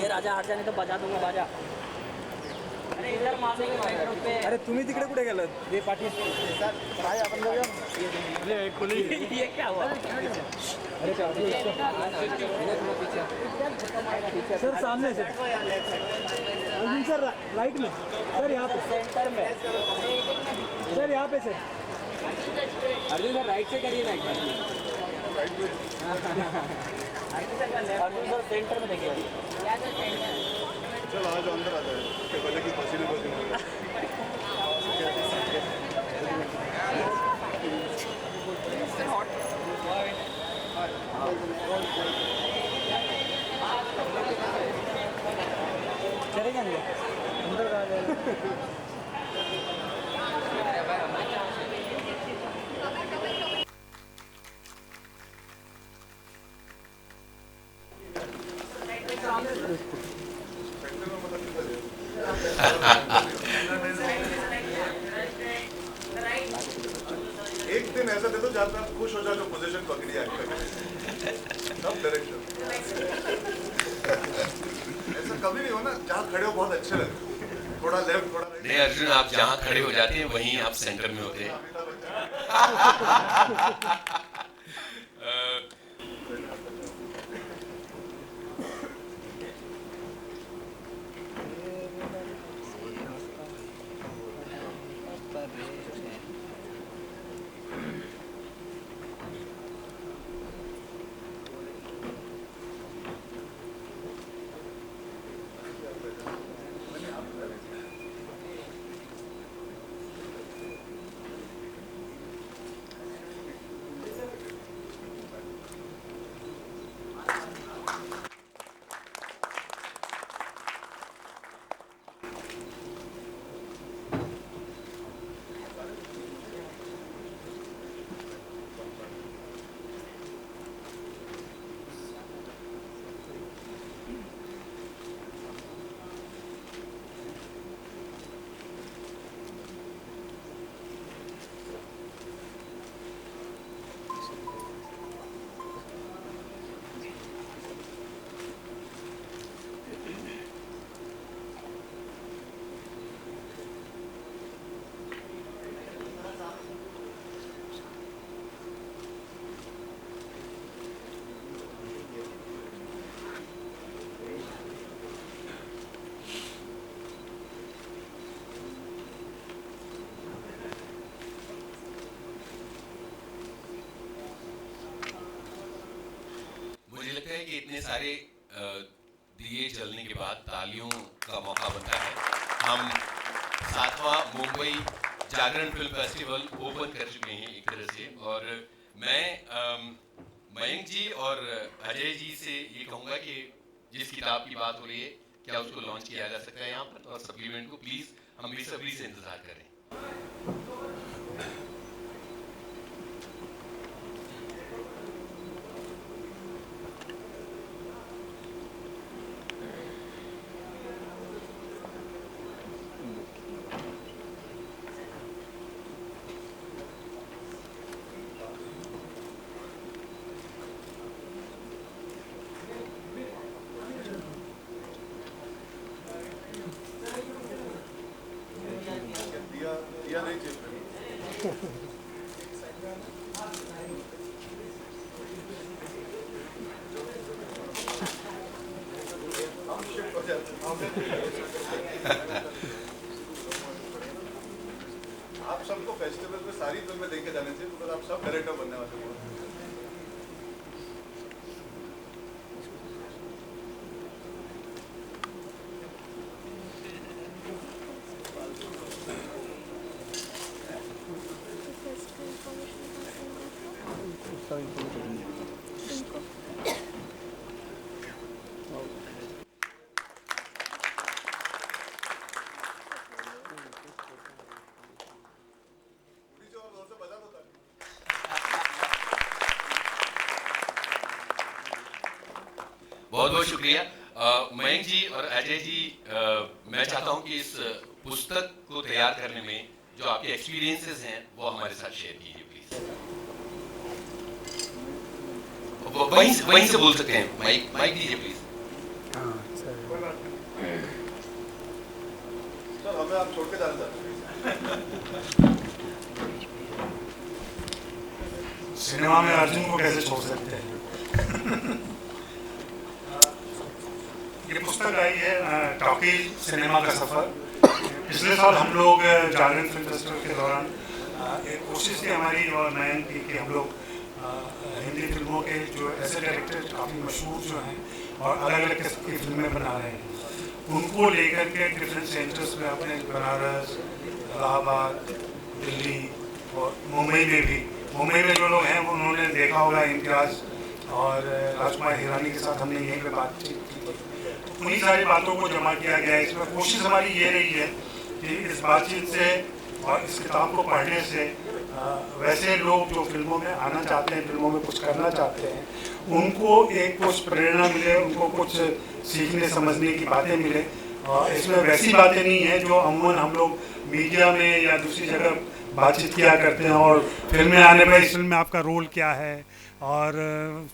ये राजा हट जाने तो बजा दूंगा बाजा. अरे इधर मारेंगे माइक पे. अरे तुम्ही तिकडे कुठे गेलात? ये पार्टी सर काय आपण जाऊया. अरे खुली ये क्या हुआ? अरे क्या सर सामने सर अर्जुन सर राइट में सर यहाँ पे सेंटर में. सर यहाँ पे सर अर्जुन सर राइट से करिए ना. अर्जुन सर सेंटर में देखिए. चल आज अंदर आ जाए पहले की पसीने पसीने चले जाएंगे अंदर आ जाएगा. एक दिन ऐसा दे दो जहाँ पे आप खुश हो जाओ जो पोजीशन पकड़ी है सब डायरेक्शन ऐसा कभी नहीं हो ना जहाँ खड़े हो बहुत अच्छे लगते थोड़ा लेफ्ट थोड़ा राइट. नहीं अर्जुन, आप जहाँ खड़े हो जाते हैं वहीं आप सेंटर में होते हैं. मुझे लगता है कि इतने सारे दिए जलने के बाद तालियों का मौका बनता है. हम 7वां मुंबई जागरण फिल्म फेस्टिवल ओपन कर चुके हैं एक तरह से, और मैं मयंक जी और अजय जी से ये कहूँगा कि जिस किताब की बात हो रही है क्या उसको लॉन्च किया जा सकता है यहाँ पर, और सप्लीमेंट को प्लीज़ हम बेसब्री से इंतज़ार करें. दिया नहीं चाहिए हम शिफ्ट हो जाते आप सबको फेस्टिवल में सारी फिल्में देख के जाने चाहिए बिकॉज आप सब डायरेक्टर बनने वाले हो. बहुत बहुत शुक्रिया मयंक जी और अजय जी. मैं चाहता हूं कि इस पुस्तक को तैयार करने में जो आपके एक्सपीरियंसेस हैं वो हमारे साथ शेयर कीजिए प्लीज. वहीं से बोल सकते हैं, माइक दीजिए प्लीज. हाँ सर. सर हमें आप छोड़ के जाना चाहते हैं। सिनेमा में अर्जुन को कैसे छोड़ सकते हैं। ये पुस्तक आई है टॉकी सिनेमा का सफ़र। पिछले साल हम लोग जागरण फिल्म फेस्टिवल के दौरान एक कोशिश थी हमारी और मयंक की कि हम लोग हिंदी फिल्मों के जो ऐसे डायरेक्टर काफ़ी मशहूर जो हैं और अलग अलग किस्म की फिल्में बना रहे हैं उनको लेकर के डिफरेंट सेंटर्स में अपने बनारस, इलाहाबाद, दिल्ली और मुंबई में भी, मुंबई में जो लोग हैं वो उन्होंने देखा होगा इम्तियाज़ और राजकुमार हिरानी के साथ हमने यहीं पे बातचीत की थी। उन्हीं सारी बातों को जमा किया गया है। इसमें कोशिश हमारी ये रही है कि इस बातचीत से और इस किताब को पढ़ने से वैसे लोग जो फिल्मों में आना चाहते हैं, फिल्मों में कुछ करना चाहते हैं, उनको एक कुछ प्रेरणा मिले, उनको कुछ सीखने समझने की बातें मिले। इसमें वैसी बातें नहीं हैं जो अमूमन हम लोग मीडिया में या दूसरी जगह बातचीत किया करते हैं और फिल्में आने पर इस फिल्म में आपका रोल क्या है और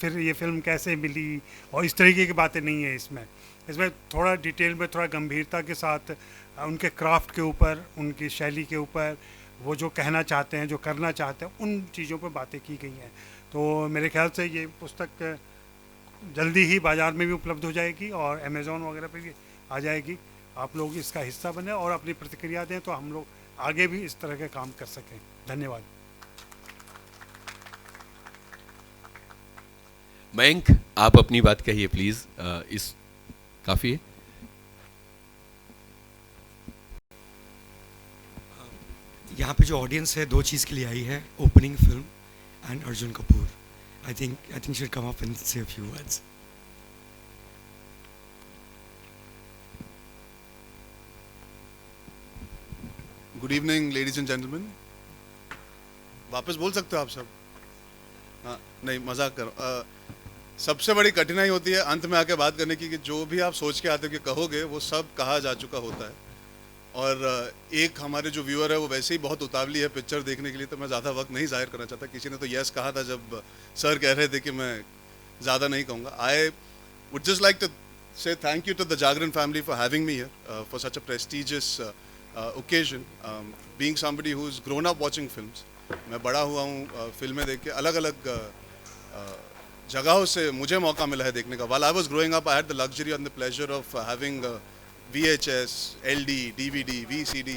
फिर ये फिल्म कैसे मिली और इस तरीके की बातें नहीं है इसमें थोड़ा डिटेल में, थोड़ा गंभीरता के साथ उनके क्राफ्ट के ऊपर, उनकी शैली के ऊपर, वो जो कहना चाहते हैं, जो करना चाहते हैं, उन चीज़ों पर बातें की गई हैं। तो मेरे ख्याल से ये पुस्तक जल्दी ही बाज़ार में भी उपलब्ध हो जाएगी और अमेज़ॉन वगैरह पे भी आ जाएगी। आप लोग इसका हिस्सा बने और अपनी प्रतिक्रिया दें तो हम लोग आगे भी इस तरह के काम कर सकें। धन्यवाद। मयंक, आप अपनी बात कहिए प्लीज़। इस काफ़ी है। यहाँ पे जो ऑडियंस है दो चीज़ के लिए आई है, opening film and Arjun Kapoor. I think should come up and say a few words. Good evening ladies and gentleman. वापस बोल सकते हो आप सब? हाँ, नहीं मजाक करो। सबसे बड़ी कठिनाई होती है अंत में आके बात करने की कि जो भी आप सोच के आते हो कि कहोगे वो सब कहा जा चुका होता है। और एक हमारे जो व्यूअर है वो वैसे ही बहुत उतावली है पिक्चर देखने के लिए, तो मैं ज़्यादा वक्त नहीं जाहिर करना चाहता। किसी ने तो यस कहा था जब सर कह रहे थे कि मैं ज़्यादा नहीं कहूँगा। I would just like to say thank you to the Jagran family for having me here for such a prestigious occasion, being somebody who is grown up watching films. मैं बड़ा हुआ हूँ फिल्में देख के, अलग अलग जगहों से मुझे मौका मिला है देखने का। While I was growing up I had the luxury and the pleasure of having VHS, LD, DVD, VCD।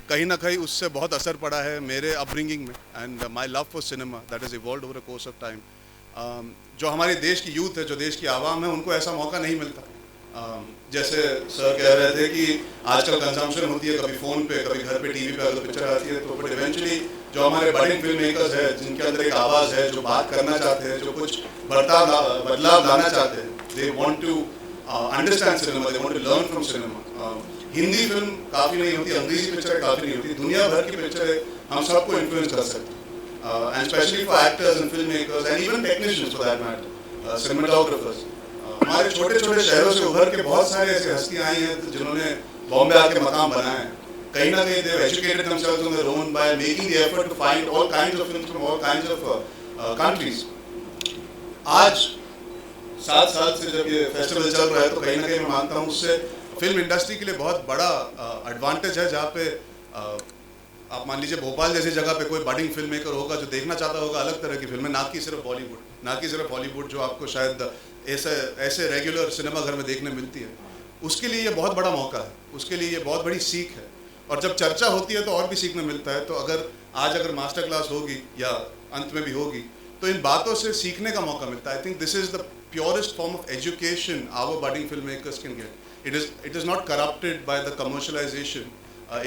कहीं ना कहीं उससे बहुत असर पड़ा है मेरे अपब्रिंगिंग में and my love for cinema that is evolved over a course of time. जो हमारे देश की यूथ है, जो देश की आवाम है, उनको ऐसा मौका नहीं मिलता। जैसे सर कह रहे थे कि आजकल कंजम्पशन होती है कभी फ़ोन पे, कभी घर पे टीवी पे अगर पिक्चर आती है तो, बट इवेंचुअली जो हमारे बड़े फिल्म मेकर्स हैं जिनके अंदर एक आवाज़ है, जो बात करना चाहते हैं, जो कुछ बदलाव लाना चाहते हैं, they want to understand cinema, they want to learn from cinema. Hindi film काफ़ी नहीं होती, अंग्रेजी पिक्चर काफ़ी नहीं होती, दुनिया भर की पिक्चरें हम सबको इन्फ्लुएंस कर सकती हैं, and specially for actors and film makers and even technicians for that matter, cinematographers. हमारे छोटे छोटे शहरों से उभर के बहुत सारे ऐसे हस्तियाँ आई हैं जिन्होंने बॉम्बे आके मकाम बनाए हैं। कहीं ना कहीं they've educated themselves on their own by making the effort to find all kinds of films from all kinds of countries. आज 7 साल से जब ये फेस्टिवल चल रहा है तो कहीं ना कहीं मैं मानता हूँ उससे फिल्म इंडस्ट्री के लिए बहुत बड़ा एडवांटेज है, जहाँ पे आप मान लीजिए भोपाल जैसी जगह पे कोई बडिंग फिल्म मेकर होगा जो देखना चाहता होगा अलग तरह की फिल्में, ना कि सिर्फ बॉलीवुड, ना कि सिर्फ हॉलीवुड जो आपको शायद ऐसे रेगुलर सिनेमा घर में देखने मिलती है। उसके लिए ये बहुत बड़ा मौका है, उसके लिए ये बहुत बड़ी सीख है। और जब चर्चा होती है तो और भी सीखने मिलता है। तो अगर मास्टर क्लास होगी या अंत में भी होगी तो इन बातों से सीखने का मौका मिलता है। I think this is the purest form of education our budding film makers can get. It is not corrupted by the commercialization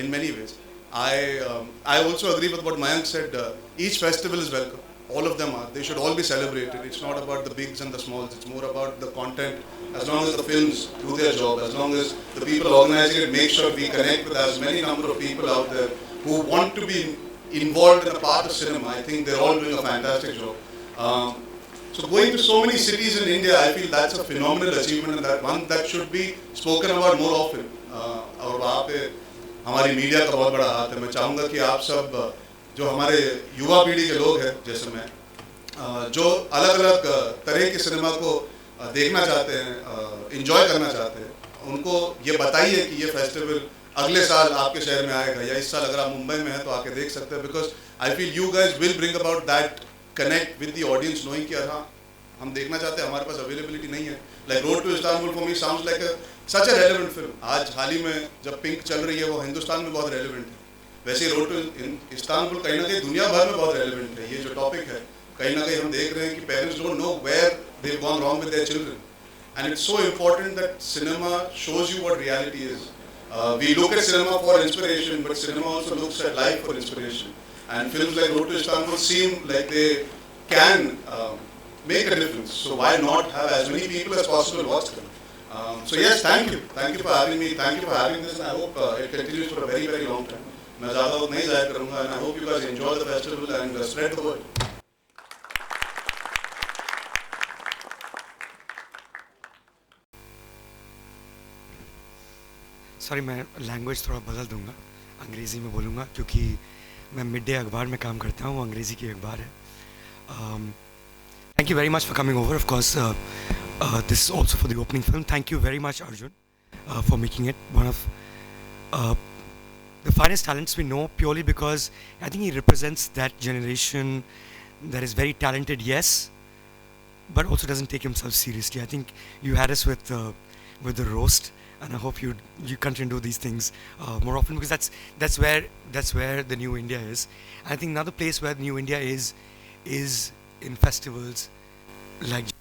in many ways. I also agree with what Mayank said. Each festival is welcome. All of them are. They should all be celebrated. It's not about the bigs and the smalls. It's more about the content. As long as the films do their job, as long as the people organizing it make sure we connect with as many number of people out there who want to be involved in a part of cinema, I think they're all doing a fantastic job. So going to so many cities in India, I feel that's a phenomenal achievement and that one that should be spoken about more often. और वहाँ पे हमारी media का बहुत बड़ा हाथ है। मैं चाहूँगा कि आप सब जो हमारे युवा पीढ़ी के लोग हैं जैसे मैं, जो अलग अलग तरह के सिनेमा को देखना चाहते हैं, इंजॉय करना चाहते हैं, उनको ये बताइए कि ये फेस्टिवल अगले साल आपके शहर में आएगा, या इस साल अगर आप मुंबई में हैं तो आके देख सकते हैं, because I feel you guys will bring about that connect with the audience, knowing कि हाँ हम देखना चाहते हैं, हमारे पास अवेलेबिलिटी नहीं है. Like road to Istanbul for me sounds like such a relevant film. आज हाल ही में जब पिंक चल रही है वो हिंदुस्तान में बहुत रेलेवेंट है, वैसे ही रोड टू इस्तांबुल कहीं ना कहीं दुनिया भर में बहुत रेलेवेंट है. ये जो टॉपिक है कहीं ना कहीं हम देख रहे हैं कि parents don't know where they have gone wrong with their children, and it's so important that cinema shows you what reality is. We look at cinema for inspiration, but cinema also looks at life for inspiration. And films like Road to Istanbul seem like they can make a difference. So why not have as many people as possible watch them? So yes, thank you. Thank you for having me. Thank you for having this. And I hope it continues for a very, very long time. मैं ज़्यादा वक्त नहीं ज़ाया करूँगा. And I hope you guys enjoy the festival and spread the word. Sorry, मैं language थोड़ा बदल दूंगा, अंग्रेज़ी में बोलूँगा क्योंकि मैं मिड डे अखबार में काम करता हूँ, अंग्रेज़ी की अखबार है. Thank you very much for coming over. Of course this is also for the opening film. Thank you very much Arjun for making it one of the finest talents we know, purely because I think he represents that generation that is very talented, yes, but also doesn't take himself seriously. I think you had us with the roast, and I hope you continue to do these things more often, because that's where the new India is. And I think another place where the new India is in festivals like.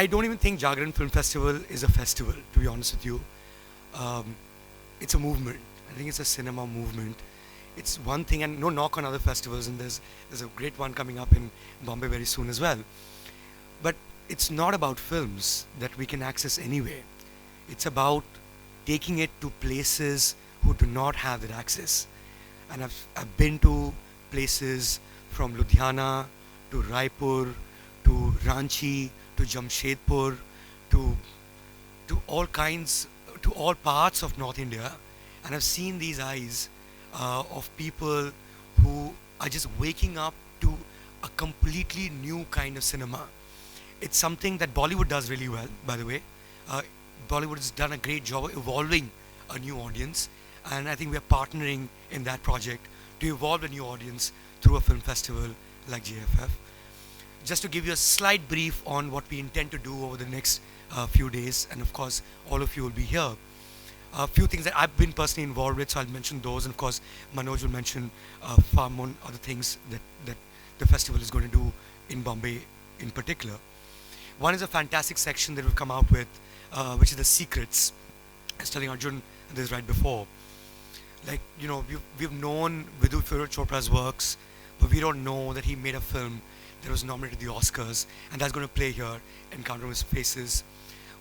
I don't even think Jagran Film Festival is a festival, to be honest with you. It's a movement. I think it's a cinema movement. It's one thing, and no knock on other festivals, and there's a great one coming up in Bombay very soon as well. But it's not about films that we can access anywhere. It's about taking it to places who do not have that access. And I've been to places from Ludhiana to Raipur to Ranchi to Jamshedpur to all kinds, to all parts of North India, and I've seen these eyes of people who are just waking up to a completely new kind of cinema. It's something that Bollywood does really well, by the way. Bollywood has done a great job of evolving a new audience, and I think we are partnering in that project to evolve a new audience through a film festival like JFF. Just to give you a slight brief on what we intend to do over the next few days, and of course all of you will be here. A few things that I've been personally involved with, so I'll mention those, and of course Manoj will mention far more other things that the festival is going to do in Bombay in particular. One is a fantastic section that we've come out with, which is the secrets. I was telling Arjun this right before. Like, you know, we've known Vidhu Firod Chopra's works, but we don't know that he made a film that was nominated to the Oscars, and that's going to play here, Encounter with Faces.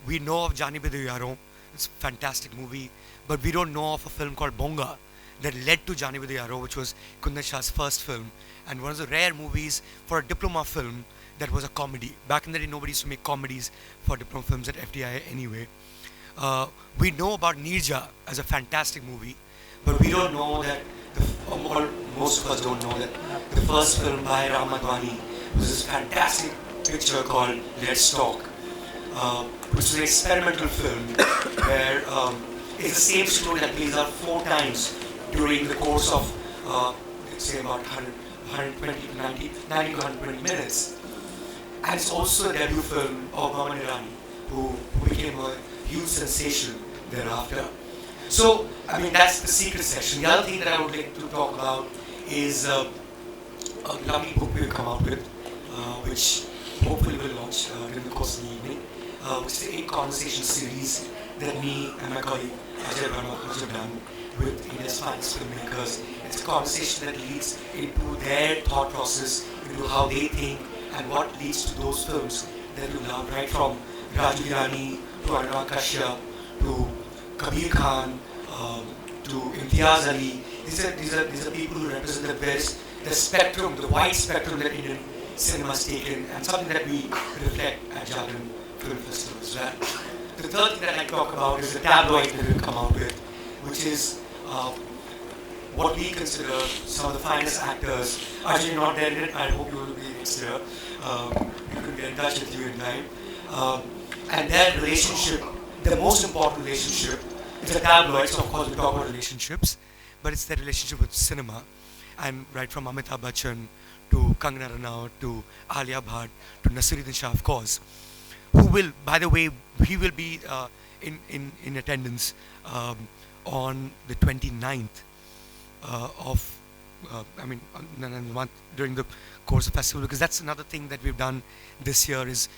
We know of Jani Bhi Do Yaron. It's a fantastic movie, but we don't know of a film called Bonga that led to Jani Bhi Do Yaron, which was Kundan Shah's first film, and one of the rare movies for a diploma film that was a comedy. Back in the day, nobody used to make comedies for diploma films at FTI anyway. We know about Neerja as a fantastic movie, but we don't know that, most of us don't know that the first film by Ram Advani was this fantastic picture called Let's Talk, which is an experimental film where it's the same story that plays out 4 times during the course of, let's say, about 90 to 120 minutes. And it's also a debut film of Maman Irani, who became a huge sensation thereafter. So, I mean, that's the secret section. The other thing that I would like to talk about is a lovely book we've come out with, which hopefully will launch during the course of the evening, which is the 8 conversation series that me and my colleague Ajay Bharma have done with India's finest filmmakers. It's a conversation that leads into their thought process, into how they think, and what leads to those films that you love, right from Raju Hirani to Anurag Kashyap to Kabir Khan to Imtiaz Ali. These are people who represent the best, the spectrum, the wide spectrum that Indian cinema has taken, and something that we reflect at Jagran Film Festival as well. The third thing that I'd like to talk about is the tabloid that we've come out with, which is what we consider some of the finest actors. Arjun, not there yet. I hope you will be artists here. We could get in touch with you in time. And their relationship, the most important relationship, it's a tabloid, so of course we talk about relationships, but it's their relationship with cinema. And right from Amitabh Bachchan to Kangana Ranaut to Alia Bhatt to Nasiruddin Shah, of course, who will, by the way, he will be in attendance on the 29th during the course of festival, because that's another thing that we've done this year is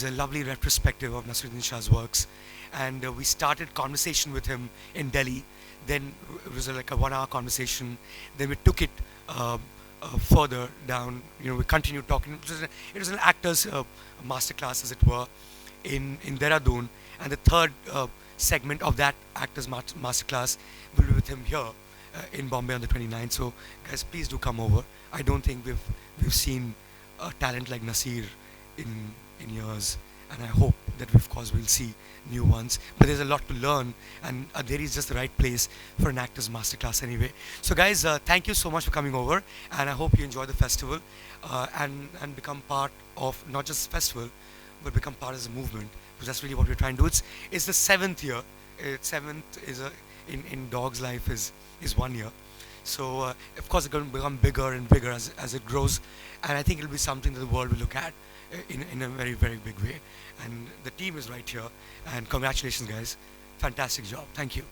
a lovely retrospective of Nasiruddin Shah's works. And we started conversation with him in Delhi. Then it was like a 1-hour conversation. Then we took it further down. We continued talking. It was an actor's masterclass, as it were, in Dehradun. And the third segment of that actor's masterclass will be with him here in Bombay on the 29th. So guys, please do come over. I don't think we've seen a talent like Nasir in years, and I hope that of course we'll see new ones. But there's a lot to learn, and there is just the right place for an actor's masterclass anyway. So guys, thank you so much for coming over, and I hope you enjoy the festival and become part of not just festival, but become part of the movement, because that's really what we're trying to do. It's the 7th year. 7th is in Dog's life is 1 year. So of course it's going to become bigger and bigger as it grows, and I think it'll be something that the world will look at in a very, very big way. And the team is right here, and congratulations guys, fantastic job, thank you.